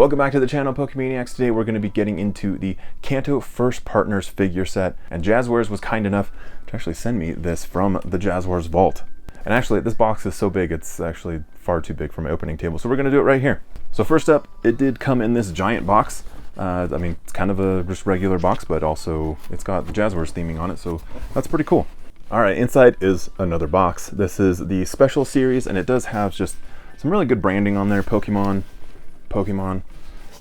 Welcome back to the channel, Pokemaniacs. Today we're going to be getting into the Kanto First Partners figure set, and Jazwares was kind enough to actually send me this from the Jazwares vault. And actually, this box is so big, it's actually far too big for my opening table, so we're going to do it right here. So first up, it did come in this giant box. I mean, it's kind of a just regular box, but also it's got the Jazwares theming on it, so that's pretty cool. All right, inside is another box. This is the special series, and it does have just some really good branding on there. Pokemon,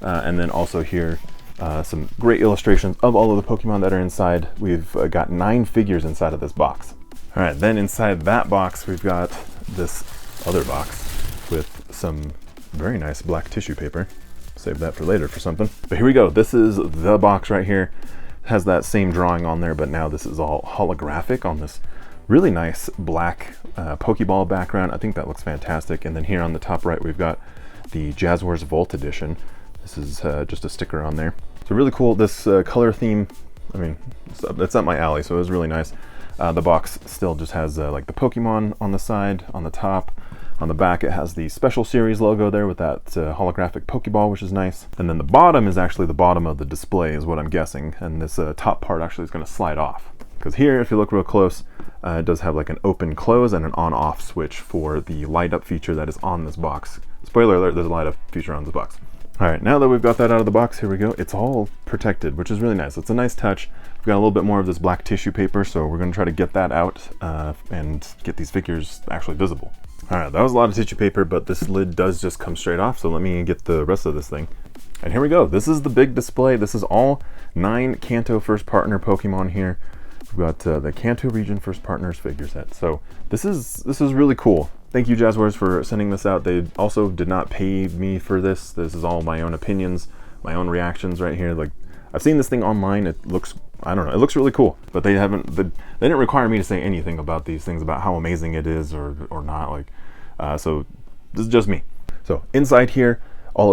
and then also here some great illustrations of all of the Pokemon that are inside. We've got 9 figures inside of this box. All right, then inside that box we've got this other box with some very nice black tissue paper. Save that for later for something. But here we go. This is the box right here. It has that same drawing on there, but now this is all holographic on this really nice black Pokeball background. I think that looks fantastic. And then here on the top right we've got the Jazwares Vault Edition. This is just a sticker on there. So really cool. This color theme, I mean, it's up my alley, so it was really nice. The box still just has like the Pokemon on the side, on the top. On the back it has the special series logo there with that holographic Pokeball, which is nice. And then the bottom is actually the bottom of the display is what I'm guessing. And this top part actually is going to slide off. Because here, if you look real close, it does have like an open close and an on-off switch for the light up feature that is on this box. Spoiler alert, there's a light up feature on this box. All right, now that we've got that out of the box, here we go. It's all protected, which is really nice. It's a nice touch. We've got a little bit more of this black tissue paper, so we're gonna try to get that out and get these figures actually visible. All right, that was a lot of tissue paper, but this lid does just come straight off, so let me get the rest of this thing. And here we go. This is the big display. This is all 9 Kanto First Partner Pokemon here. We've got the Kanto Region First Partners figure set. So this is really cool. Thank you, Jazwares, for sending this out. They also did not pay me for this. This is all my own opinions, my own reactions right here. Like, I've seen this thing online. It looks, I don't know, it looks really cool. But they didn't require me to say anything about these things, about how amazing it is or not. Like, so this is just me. So inside here,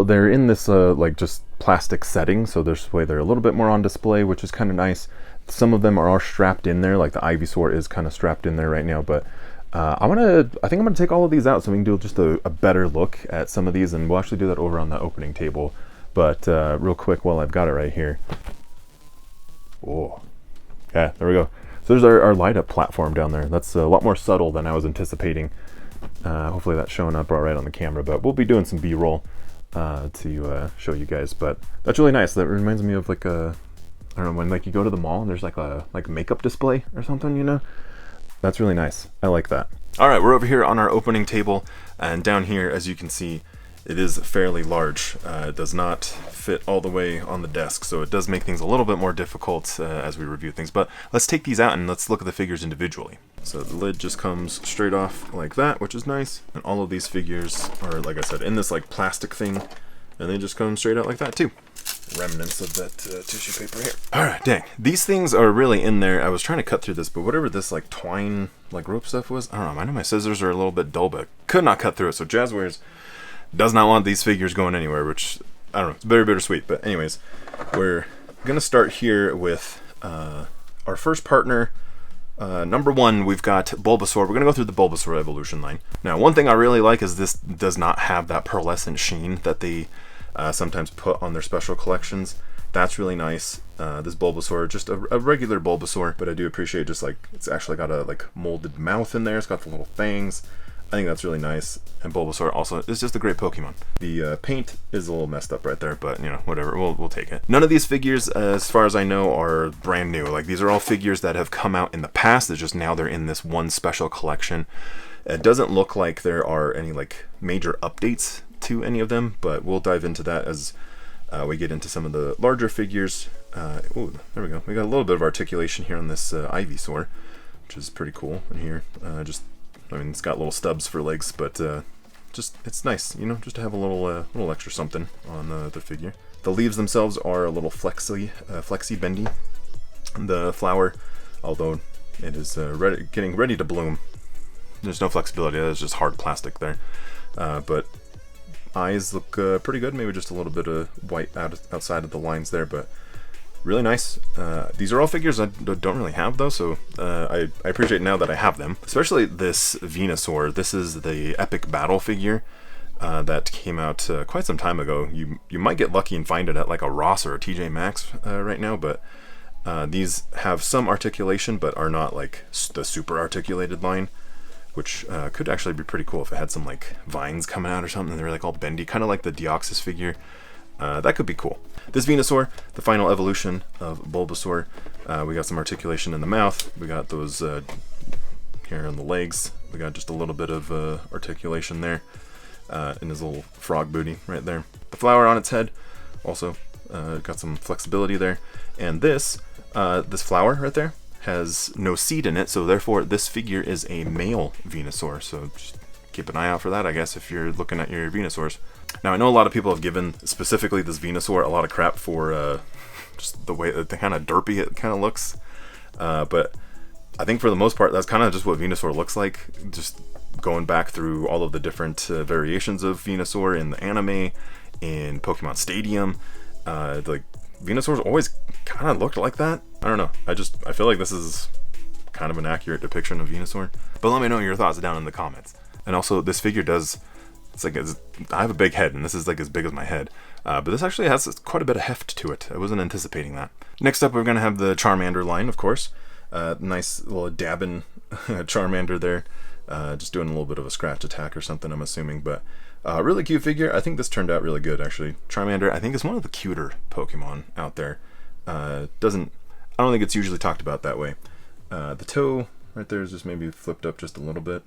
they're in this like just plastic setting. So this way they're a little bit more on display, which is kind of nice. Some of them are all strapped in there, like the Ivysaur is kind of strapped in there right now, but I think I'm gonna take all of these out so we can do just a better look at some of these, and we'll actually do that over on the opening table. But real quick, while I've got it right here. Oh, yeah, there we go. So there's our light up platform down there. That's a lot more subtle than I was anticipating. Hopefully that's showing up all right on the camera, but we'll be doing some B-roll to show you guys. But that's really nice. That reminds me of like I don't know, when like you go to the mall and there's like a makeup display or something, you know? That's really nice. I like that. All right, we're over here on our opening table, and down here, as you can see, it is fairly large. It does not fit all the way on the desk, so it does make things a little bit more difficult as we review things. But let's take these out and let's look at the figures individually. So the lid just comes straight off like that, which is nice. And all of these figures are, like I said, in this like plastic thing, and they just come straight out like that too. Remnants of that tissue paper here. All right, dang. These things are really in there. I was trying to cut through this, but whatever this like twine, like rope stuff was, I don't know. I know my scissors are a little bit dull, but could not cut through it. So Jazwares does not want these figures going anywhere, which, I don't know, it's very bittersweet. But anyways, we're gonna start here with our first partner. Number 1, we've got Bulbasaur. We're gonna go through the Bulbasaur evolution line. Now, one thing I really like is this does not have that pearlescent sheen that they sometimes put on their special collections. That's really nice. This Bulbasaur, just a regular Bulbasaur, but I do appreciate just like it's actually got a like molded mouth in there. It's got the little fangs. I think that's really nice. And Bulbasaur also is just a great Pokemon. The paint is a little messed up right there, but you know, whatever, we'll take it. None of these figures, as far as I know, are brand new. Like, these are all figures that have come out in the past. It's just now they're in this one special collection. It doesn't look like there are any like major updates to any of them, but we'll dive into that as we get into some of the larger figures. Oh, there we go. We got a little bit of articulation here on this Ivysaur, which is pretty cool. And here, I mean, it's got little stubs for legs, but just it's nice, you know, just to have a little extra something on the figure. The leaves themselves are a little flexy bendy. The flower, although it is getting ready to bloom, there's no flexibility. There's just hard plastic there, but eyes look pretty good. Maybe just a little bit of white outside of the lines there, but really nice. These are all figures I don't really have though, so I appreciate now that I have them. Especially this Venusaur. This is the epic battle figure. that came out quite some time ago. You might get lucky and find it at like a Ross or a TJ Maxx right now, but these have some articulation, but are not like the super articulated line, which could actually be pretty cool if it had some like vines coming out or something. They're like all bendy, kind of like the Deoxys figure. That could be cool. This Venusaur, the final evolution of Bulbasaur. We got some articulation in the mouth. We got those here on the legs. We got just a little bit of articulation there in his little frog booty right there. The flower on its head also got some flexibility there. And this flower right there has no seed in it, so therefore this figure is a male Venusaur. So just keep an eye out for that, I guess, if you're looking at your Venusaurs. Now, I know a lot of people have given specifically this Venusaur a lot of crap for just the way that the kind of derpy it kind of looks, but I think for the most part that's kind of just what Venusaur looks like. Just going back through all of the different variations of Venusaur in the anime, in Pokemon Stadium, like Venusaur's always kind of looked like that. I don't know. I feel like this is kind of an accurate depiction of Venusaur. But let me know your thoughts down in the comments. And also, this figure does. I have a big head, and this is like as big as my head. But this actually has quite a bit of heft to it. I wasn't anticipating that. Next up, we're going to have the Charmander line, of course. Nice little dabbing Charmander there. Just doing a little bit of a scratch attack or something, I'm assuming. But really cute figure. I think this turned out really good, actually. Charmander, I think, is one of the cuter Pokemon out there. I don't think it's usually talked about that way. The toe right there is just maybe flipped up just a little bit.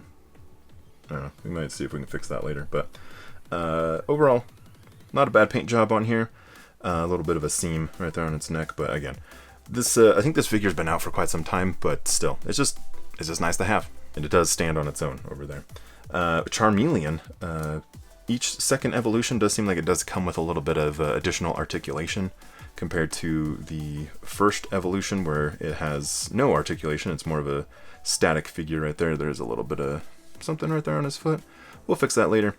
I don't know. We might see if we can fix that later. But overall, not a bad paint job on here. A little bit of a seam right there on its neck. But again, this I think this figure's been out for quite some time. But still, it's just nice to have. And it does stand on its own over there. Charmeleon. Each second evolution does seem like it does come with a little bit of additional articulation compared to the first evolution where it has no articulation. It's more of a static figure right there. There's a little bit of something right there on his foot. We'll fix that later.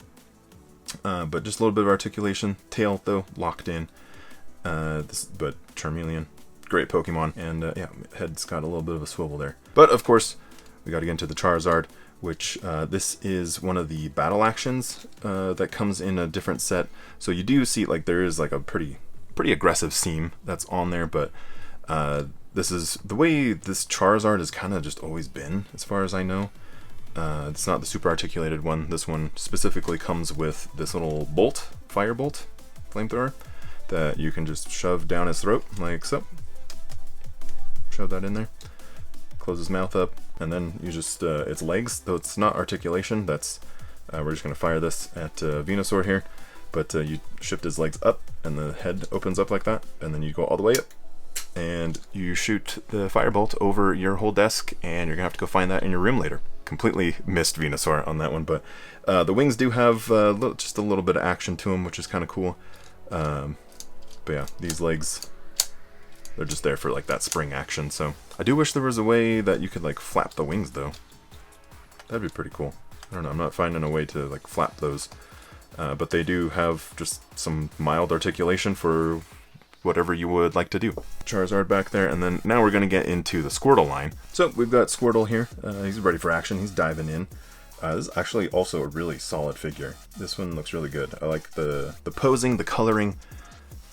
But just a little bit of articulation. Tail, though, locked in. But Charmeleon, great Pokemon. And yeah, head's got a little bit of a swivel there. But of course, we got to get into the Charizard, which this is one of the battle actions that comes in a different set. So you do see like there is like a pretty aggressive seam that's on there, but this is the way this Charizard has kind of just always been, as far as I know. It's not the super articulated one. This one specifically comes with this little bolt, fire bolt, flamethrower, that you can just shove down his throat like so. Shove that in there. Close his mouth up, and then you just its legs, though it's not articulation. That's we're just gonna fire this at Venusaur here, but you shift his legs up, and the head opens up like that, and then you go all the way up, and you shoot the firebolt over your whole desk, and you're gonna have to go find that in your room later. Completely missed Venusaur on that one, but the wings do have just a little bit of action to them, which is kind of cool. But yeah, these legs, they're just there for like that spring action. So I do wish there was a way that you could like flap the wings though. That'd be pretty cool. I don't know, I'm not finding a way to like flap those. But they do have just some mild articulation for whatever you would like to do. Charizard back there, and then now we're going to get into the Squirtle line. So we've got Squirtle here. He's ready for action. He's diving in. This is actually also a really solid figure. This one looks really good. I like the posing, the coloring.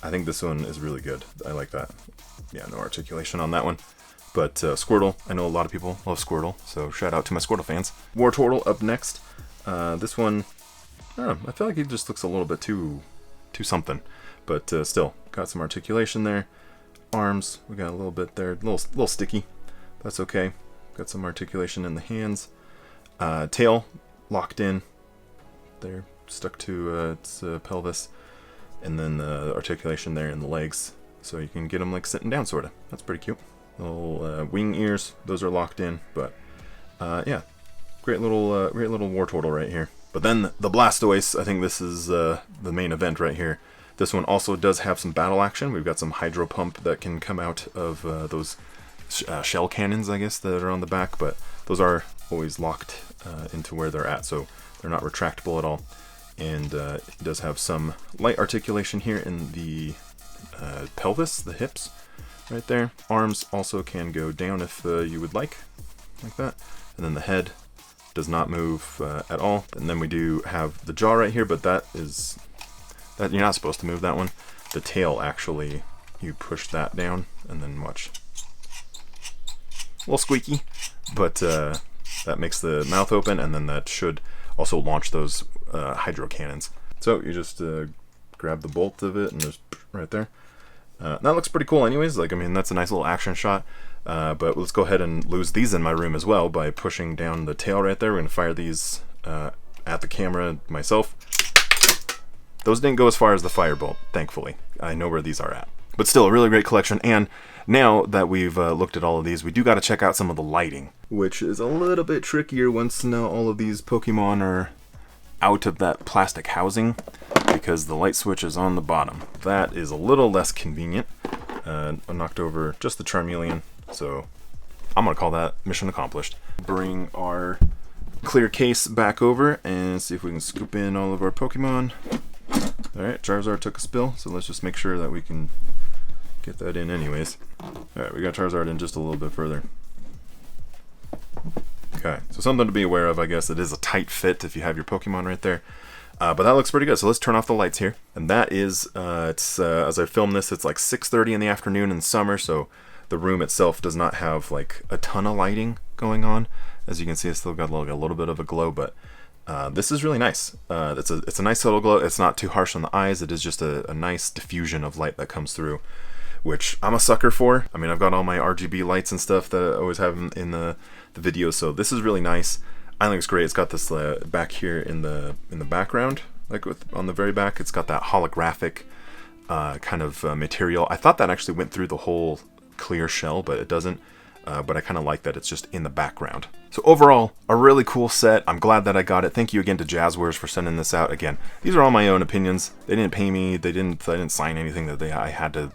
I think this one is really good. I like that. Yeah, no articulation on that one. But Squirtle, I know a lot of people love Squirtle, so shout out to my Squirtle fans. Wartortle up next. This one, I don't know, I feel like he just looks a little bit too something. But still, got some articulation there. Arms, we got a little bit there, a little sticky. That's okay. Got some articulation in the hands. Tail, locked in. There, stuck to its pelvis. And then the articulation there in the legs. So you can get them like sitting down, sort of. That's pretty cute. Little wing ears, those are locked in. But yeah, great little Wartortle right here. But then the Blastoise, I think this is the main event right here. This one also does have some battle action. We've got some Hydro Pump that can come out of those shell cannons, I guess, that are on the back. But those are always locked into where they're at, so they're not retractable at all. And it does have some light articulation here in the pelvis, the hips, right there. Arms also can go down if you would like that. And then the head, does not move at all. And then we do have the jaw right here, but that you're not supposed to move that one. The tail, actually, you push that down and then watch. A little squeaky, but that makes the mouth open, and then that should also launch those hydro cannons. So you just grab the bolt of it and just right there. That looks pretty cool anyways. Like, I mean, that's a nice little action shot. But let's go ahead and lose these in my room as well by pushing down the tail right there. We're going to fire these at the camera myself. Those didn't go as far as the firebolt, thankfully. I know where these are at. But still, a really great collection. And now that we've looked at all of these, we do got to check out some of the lighting, which is a little bit trickier once now all of these Pokemon are out of that plastic housing, because the light switch is on the bottom. That is a little less convenient. I knocked over just the Charmeleon, so I'm going to call that mission accomplished. Bring our clear case back over and see if we can scoop in all of our Pokemon. Alright, Charizard took a spill, so let's just make sure that we can get that in anyways. Alright, we got Charizard in just a little bit further. Okay, so something to be aware of, I guess. It is a tight fit if you have your Pokemon right there. But that looks pretty good, so let's turn off the lights here. And that is, as I film this, it's like 6:30 in the afternoon in summer, so the room itself does not have like a ton of lighting going on. As you can see, it's still got a little bit of a glow, but this is really nice. It's a nice little glow. It's not too harsh on the eyes. It is just a nice diffusion of light that comes through, which I'm a sucker for. I mean, I've got all my RGB lights and stuff that I always have in the videos, so this is really nice. I think it's great. It's got this back here in the background, like on the very back. It's got that holographic kind of material. I thought that actually went through the whole clear shell, but it doesn't. But I kind of like that it's just in the background. So overall, a really cool set. I'm glad that I got it. Thank you again to Jazwares for sending this out. Again, these are all my own opinions. They didn't pay me. I didn't sign anything that I had to,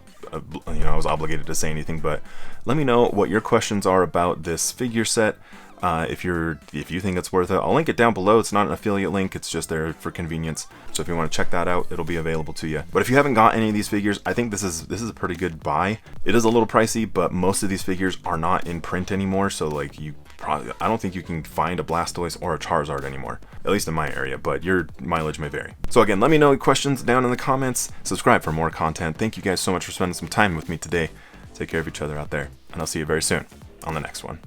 I was obligated to say anything. But let me know what your questions are about this figure set. If you think it's worth it, I'll link it down below. It's not an affiliate link, it's just there for convenience. So if you want to check that out, it'll be available to you. But if you haven't got any of these figures, I think this is a pretty good buy. It is a little pricey, but most of these figures are not in print anymore, so like I don't think you can find a Blastoise or a Charizard anymore, at least in my area, but your mileage may vary. So again, let me know questions down in the comments. Subscribe for more content. Thank you guys so much for spending some time with me today. Take care of each other out there, and I'll see you very soon on the next one.